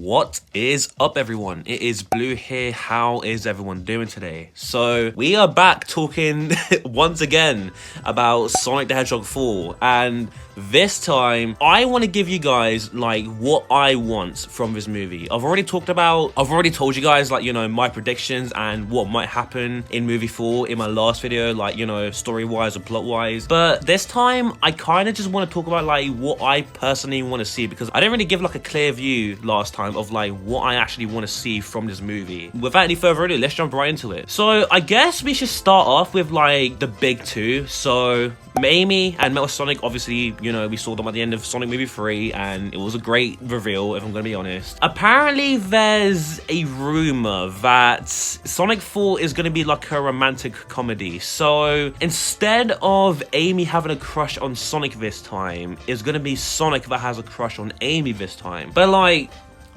What is up, everyone? It is Blue here. How is everyone doing today? So we are back talking once again about Sonic the Hedgehog 4, and this time I want to give you guys like what I want from this movie. I've already told you guys like, you know, my predictions and what might happen in movie 4 in my last video, like, you know, story wise or plot wise. But this time I kind of just want to talk about like what I personally want to see, because I didn't really give like a clear view last time of like what I actually want to see from this movie. Without any further ado, let's jump right into it. So I guess we should start off with like the big two. So Amy and Metal Sonic, obviously, you know, we saw them at the end of Sonic movie 3 and it was a great reveal, if I'm gonna be honest. Apparently there's a rumor that Sonic 4 is gonna be like a romantic comedy. So instead of Amy having a crush on Sonic this time, it's gonna be Sonic that has a crush on Amy this time. But like,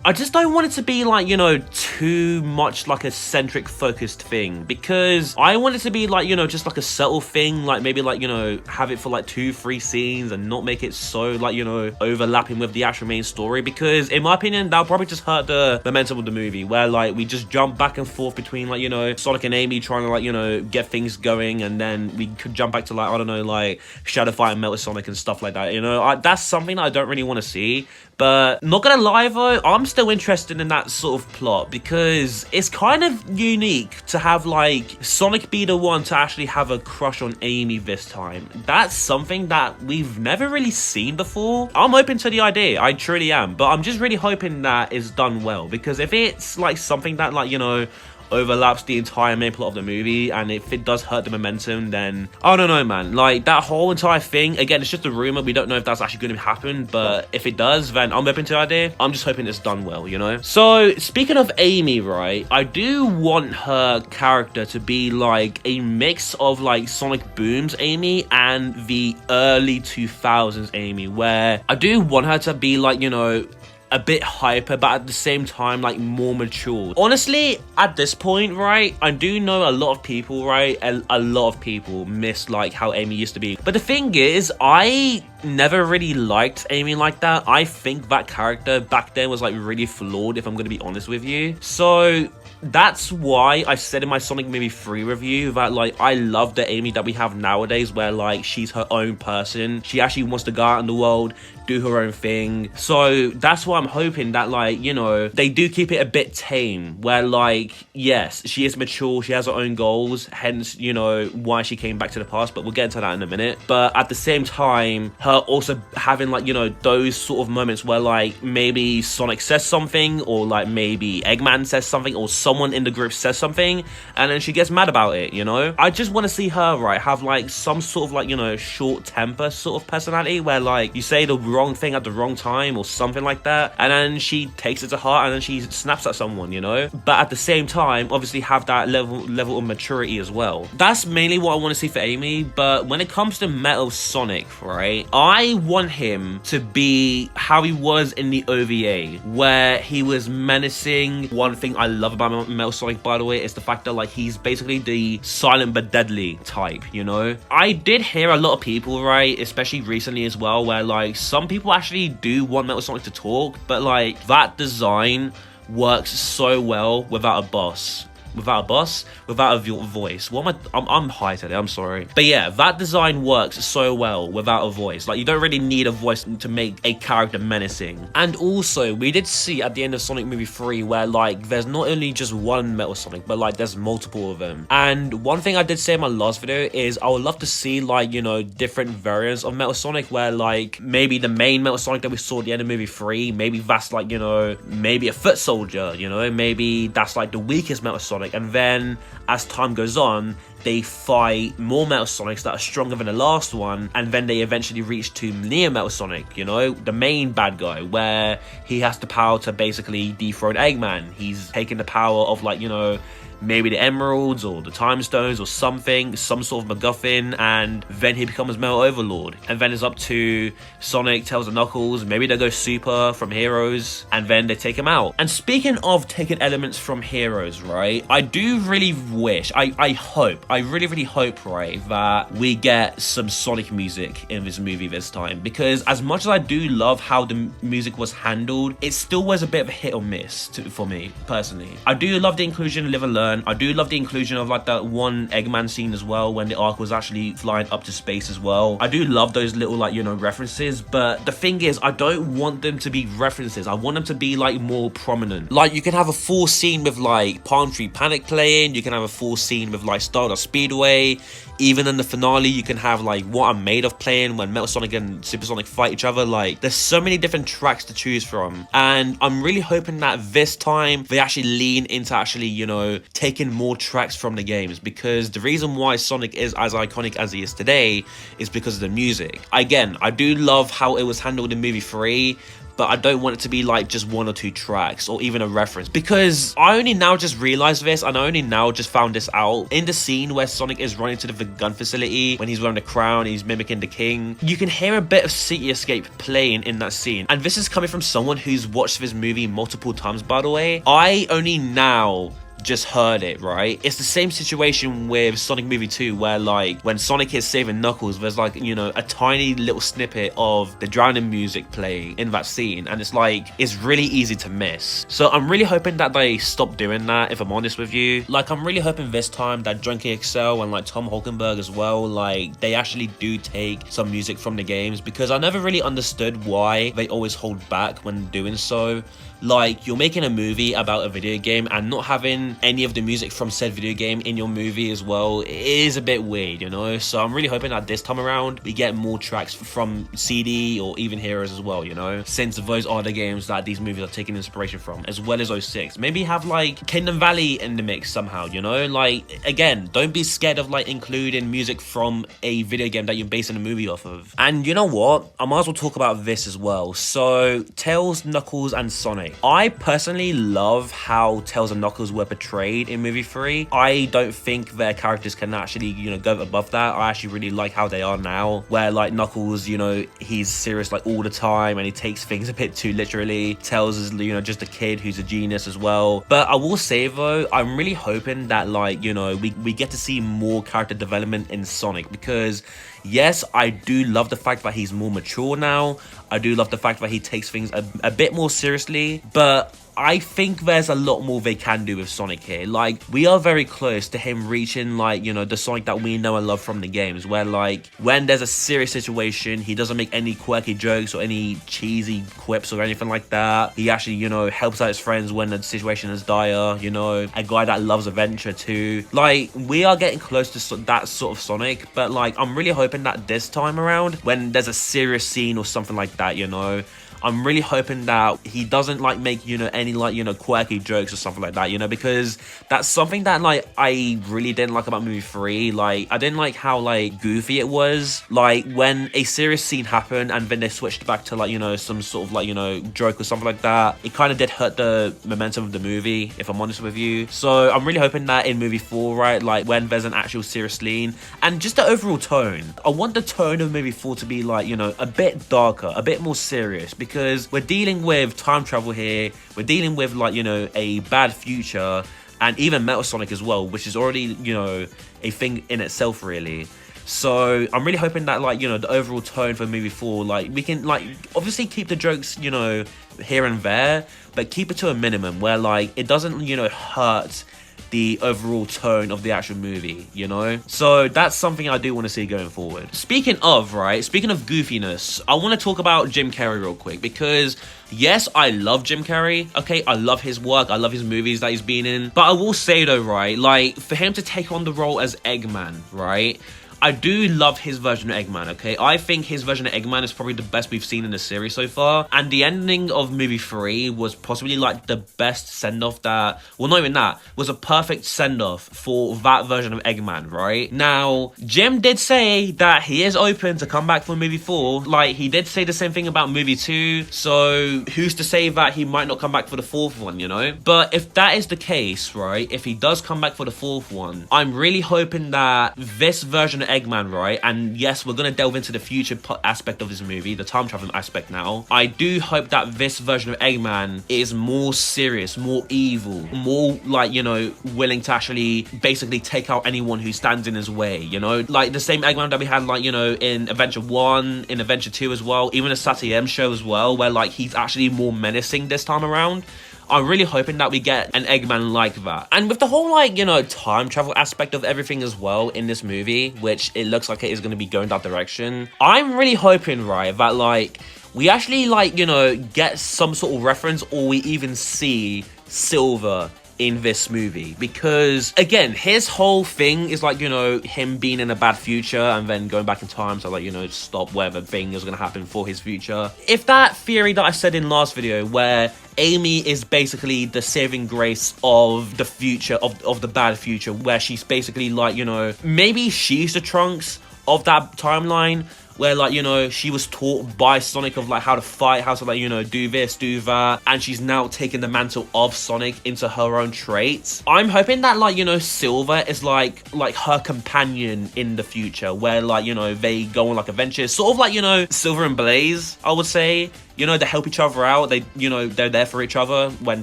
I just don't want it to be like, you know, too much like a centric focused thing, because I want it to be like, you know, just like a subtle thing, like maybe like, you know, have it for like 2-3 scenes and not make it so like, you know, overlapping with the actual main story, because in my opinion that'll probably just hurt the momentum of the movie, where like we just jump back and forth between like, you know, Sonic and Amy trying to like, you know, get things going, and then we could jump back to like, I don't know, like Shadow Fight and Metal Sonic and stuff like that, you know. That's something that I don't really want to see. But not gonna lie though, I'm still interested in that sort of plot, because it's kind of unique to have like Sonic be the one to actually have a crush on Amy this time. That's something that we've never really seen before. I'm open to the idea, I truly am, but I'm just really hoping that it's done well, because if it's like something that like, you know, overlaps the entire main plot of the movie, and if it does hurt the momentum, then I don't know, man. Like that whole entire thing, again, it's just a rumor. We don't know if that's actually going to happen, but if it does, then I'm open to the idea. I'm just hoping it's done well, you know. So speaking of Amy, right, I do want her character to be like a mix of like Sonic Boom's Amy and the early 2000s Amy, where I do want her to be like, you know, a bit hyper, but at the same time like more mature. Honestly, at this point, right, I do know a lot of people, right, a lot of people miss like how Amy used to be. But the thing is, I never really liked Amy like that. I think that character back then was like really flawed, if I'm gonna be honest with you. So that's why I said in my Sonic movie 3 review that like I love the Amy that we have nowadays, where like she's her own person. She actually wants to go out in the world, do her own thing. So that's why I'm hoping that like, you know, they do keep it a bit tame, where like, yes, she is mature, she has her own goals, hence, you know, why she came back to the past, but we'll get into that in a minute. But at the same time, her also having like, you know, those sort of moments where like maybe Sonic says something, or like maybe Eggman says something, or someone in the group says something and then she gets mad about it, you know. I just want to see her, right, have like some sort of like, you know, short temper sort of personality, where like you say the wrong thing at the wrong time or something like that, and then she takes it to heart and then she snaps at someone, you know. But at the same time, obviously have that level of maturity as well. That's mainly what I want to see for Amy. But when it comes to Metal Sonic, right, I want him to be how he was in the OVA, where he was menacing. One thing I love about Metal Sonic, by the way, is the fact that like he's basically the silent but deadly type, you know. I did hear a lot of people, right, especially recently as well, where like some people actually do want Metal Sonic to talk, but like that design works so well without a boss. Without a voice. What am I'm high today, I'm sorry. But yeah, that design works so well without a voice. Like, you don't really need a voice to make a character menacing. And also, we did see at the end of Sonic movie 3 where like there's not only just one Metal Sonic, but like there's multiple of them. And one thing I did say in my last video is I would love to see like, you know, different variants of Metal Sonic, where like maybe the main Metal Sonic that we saw at the end of movie 3, maybe that's like, you know, maybe a foot soldier, you know, maybe that's like the weakest Metal Sonic. And then as time goes on, they fight more Metal Sonics that are stronger than the last one, and then they eventually reach to Neo Metal Sonic, you know, the main bad guy, where he has the power to basically dethrone Eggman. He's taking the power of like, you know, maybe the emeralds or the time stones or something, some sort of MacGuffin, and then he becomes Metal Overlord. And then it's up to Sonic, Tails and Knuckles, maybe they go Super from Heroes, and then they take him out. And speaking of taking elements from Heroes, right, I do really wish, I hope I really hope, right, that we get some Sonic music in this movie this time, because as much as I do love how the music was handled, it still was a bit of a hit or miss for me personally. I do love the inclusion of Live and Learn. I do love the inclusion of like that one Eggman scene as well, when the Ark was actually flying up to space as well. I do love those little like, you know, references, but the thing is, I don't want them to be references. I want them to be like more prominent. Like, you can have a full scene with like Palm Tree Panic playing, you can have a full scene with like Stardust Speedway. Even in the finale, you can have like What I'm Made Of playing when Metal Sonic and Super Sonic fight each other. Like, there's so many different tracks to choose from, and I'm really hoping that this time they actually lean into actually, you know, taking more tracks from the games, because the reason why Sonic is as iconic as he is today is because of the music. Again, I do love how it was handled in movie 3, but I don't want it to be like just 1 or 2 tracks or even a reference, because I only now just realized this, and I only now just found this out in the scene where Sonic is running to the gun facility when he's wearing the crown, he's mimicking the king. You can hear a bit of City Escape playing in that scene, and this is coming from someone who's watched this movie multiple times, by the way. I only now just heard it, right? It's the same situation with Sonic Movie 2, where like when Sonic is saving Knuckles, there's like, you know, a tiny little snippet of the drowning music playing in that scene, and it's like, it's really easy to miss. So I'm really hoping that they stop doing that, if I'm honest with you. Like, I'm really hoping this time that Junkie XL and like Tom Holkenberg as well, like they actually do take some music from the games, because I never really understood why they always hold back when doing so. Like, you're making a movie about a video game and not having any of the music from said video game in your movie as well, it is a bit weird, you know? So I'm really hoping that this time around we get more tracks from CD or even Heroes as well, you know? Since those are the games that these movies are taking inspiration from, as well as 06. Maybe have like Kingdom Valley in the mix somehow, you know? Like, again, don't be scared of like including music from a video game that you're basing a movie off of. And you know what? I might as well talk about this as well. So, Tails, Knuckles, and Sonic. I personally love how Tails and Knuckles were portrayed in movie 3. I don't think their characters can actually, you know, go above that. I actually really like how they are now, where like Knuckles, you know, he's serious like all the time and he takes things a bit too literally. Tails is, you know, just a kid who's a genius as well. But I will say though, I'm really hoping that like, you know, we get to see more character development in Sonic, because yes, I do love the fact that he's more mature now. I do love the fact that he takes things a bit more seriously, but I think there's a lot more they can do with Sonic here. Like, we are very close to him reaching, like, you know, the Sonic that we know and love from the games, where, like, when there's a serious situation, he doesn't make any quirky jokes or any cheesy quips or anything like that. He actually, you know, helps out his friends when the situation is dire, you know, a guy that loves adventure too. Like, we are getting close to that sort of Sonic, but, like, I'm really hoping that this time around, when there's a serious scene or something like that, you know, I'm really hoping that he doesn't like make, you know, any like, you know, quirky jokes or something like that, you know, because that's something that like I really didn't like about movie 3. Like, I didn't like how like goofy it was. Like, when a serious scene happened and then they switched back to like, you know, some sort of like, you know, joke or something like that, it kind of did hurt the momentum of the movie, if I'm honest with you. So I'm really hoping that in movie 4, right, like when there's an actual serious scene and just the overall tone, I want the tone of movie 4 to be like, you know, a bit darker, a bit more serious, because we're dealing with time travel here, we're dealing with like, you know, a bad future, and even Metal Sonic as well, which is already, you know, a thing in itself really. So I'm really hoping that like, you know, the overall tone for movie 4, like we can like obviously keep the jokes, you know, here and there, but keep it to a minimum where like it doesn't, you know, hurt the overall tone of the actual movie, you know? So that's something I do want to see going forward. Speaking of goofiness, I want to talk about Jim Carrey real quick, because yes, I love Jim Carrey, okay? I love his work, I love his movies that he's been in, but I will say though, right, like for him to take on the role as Eggman, right? I do love his version of Eggman, okay? I think his version of Eggman is probably the best we've seen in the series so far. And the ending of movie 3 was possibly like the best send-off that... Well, not even that. Was a perfect send-off for that version of Eggman, right? Now, Jim did say that he is open to come back for movie 4. Like, he did say the same thing about movie 2. So, who's to say that he might not come back for the 4th one, you know? But if that is the case, right? If he does come back for the 4th one, I'm really hoping that this version of Eggman, right? And yes, we're gonna delve into the future aspect of this movie, the time travel aspect now. I do hope that this version of Eggman is more serious, more evil, more like, you know, willing to actually basically take out anyone who stands in his way, you know? Like the same Eggman that we had, like, you know, in Adventure 1, in Adventure 2 as well, even the Saturday M show as well, where like he's actually more menacing this time around. I'm really hoping that we get an Eggman like that. And with the whole, like, you know, time travel aspect of everything as well in this movie, which it looks like it is going to be going that direction, I'm really hoping, right, that, like, we actually, like, you know, get some sort of reference, or we even see Silver in this movie. Because, again, his whole thing is, like, you know, him being in a bad future and then going back in time to, like, you know, stop whatever thing is going to happen for his future. If that theory that I said in last video, where Amy is basically the saving grace of the future, of the bad future, where she's basically, like, you know, maybe she's the Trunks of that timeline, where, like, you know, she was taught by Sonic of, like, how to fight, how to, like, you know, do this, do that, and she's now taken the mantle of Sonic into her own traits. I'm hoping that, like, you know, Silver is, like her companion in the future, where, like, you know, they go on, like, adventures, sort of like, you know, Silver and Blaze, I would say. You know, they help each other out. They, you know, they're there for each other when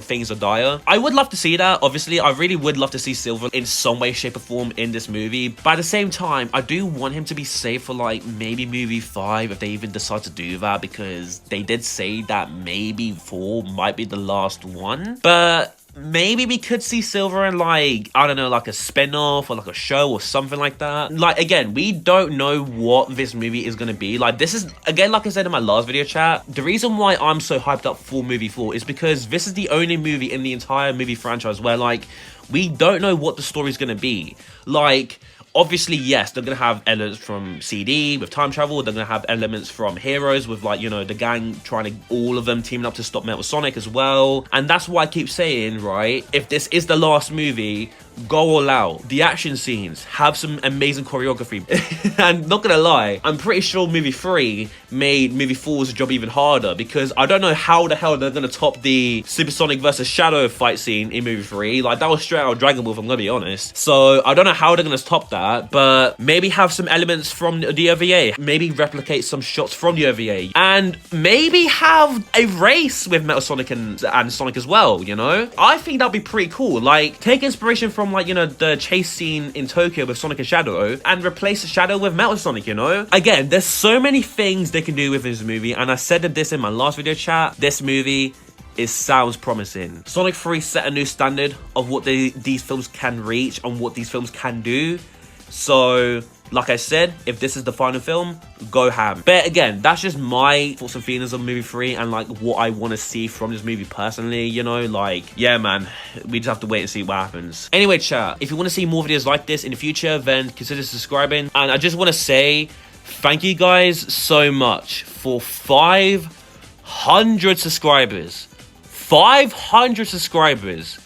things are dire. I would love to see that. Obviously, I really would love to see Silver in some way, shape, or form in this movie. But at the same time, I do want him to be safe for, like, maybe movie 5, if they even decide to do that, because they did say that maybe 4 might be the last one. But maybe we could see Silver in, like, I don't know, like a spin-off or like a show or something like that. Like, again, we don't know what this movie is going to be. Like, this is, again, like I said in my last video chat, the reason why I'm so hyped up for movie 4 is because this is the only movie in the entire movie franchise where, like, we don't know what the story's going to be. Like, obviously, yes, they're going to have elements from CD with time travel. They're going to have elements from Heroes with, like, you know, the gang trying to, all of them teaming up to stop Metal Sonic as well. And that's why I keep saying, right, if this is the last movie, go all out. The action scenes have some amazing choreography. And not gonna lie, I'm pretty sure movie 3 made movie 4's job even harder, because I don't know how the hell they're gonna top the Supersonic versus Shadow fight scene in movie 3. Like, that was straight out of Dragon Ball, if I'm gonna be honest. So I don't know how they're gonna top that, but maybe have some elements from the OVA, maybe replicate some shots from the OVA, and maybe have a race with Metal Sonic and Sonic as well, you know? I think that'd be pretty cool. Like, take inspiration from, like, you know, the chase scene in Tokyo with Sonic and Shadow, and replace Shadow with Metal Sonic, you know? Again, there's so many things they can do with this movie, and I said this in my last video chat, this movie sounds promising. Sonic 3 set a new standard of what these films can reach and what these films can do. So, like I said, if this is the final film, go ham. But again, that's just my thoughts and feelings on movie 3 and, like, what I want to see from this movie personally, you know? Like, yeah, man, we just have to wait and see what happens. Anyway, chat, if you want to see more videos like this in the future, then consider subscribing. And I just want to say thank you guys so much for 500 subscribers. 500 subscribers.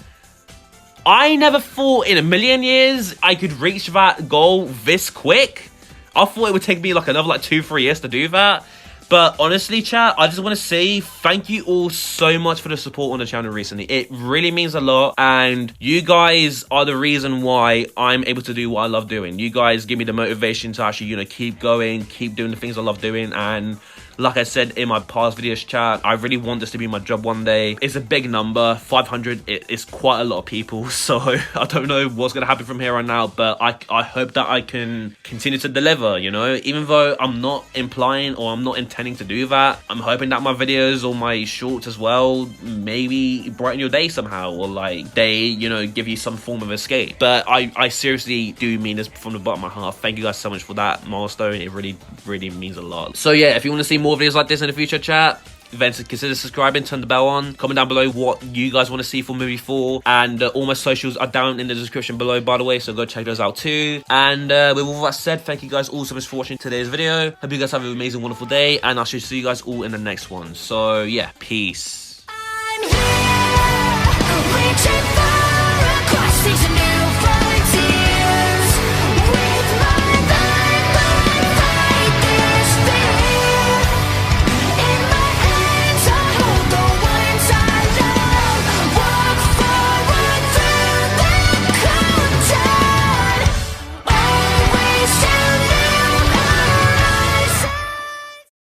I never thought in a million years I could reach that goal this quick. I thought it would take me, like, another, like, 2-3 years to do that. But honestly, chat, I just want to say thank you all so much for the support on the channel recently. It really means a lot, and you guys are the reason why I'm able to do what I love doing. You guys give me the motivation to actually, you know, keep going, keep doing the things I love doing. And like I said in my past videos chat, I really want this to be my job one day. It's a big number. 500 is quite a lot of people, so I don't know what's going to happen from here on out, but I hope that I can continue to deliver, you know? Even though I'm not implying or I'm not intending to do that, I'm hoping that my videos or my shorts as well maybe brighten your day somehow, or, like, they, you know, give you some form of escape. But I seriously do mean this from the bottom of my heart. Thank you guys so much for that milestone. It really, really means a lot. So yeah, if you want to see more videos like this in the future, chat, then consider subscribing, turn the bell on, comment down below what you guys want to see for movie 4, and all my socials are down in the description below, by the way, so go check those out too. And with all that said, thank you guys all so much for watching today's video. Hope you guys have an amazing, wonderful day, and I shall see you guys all in the next one. So yeah, peace.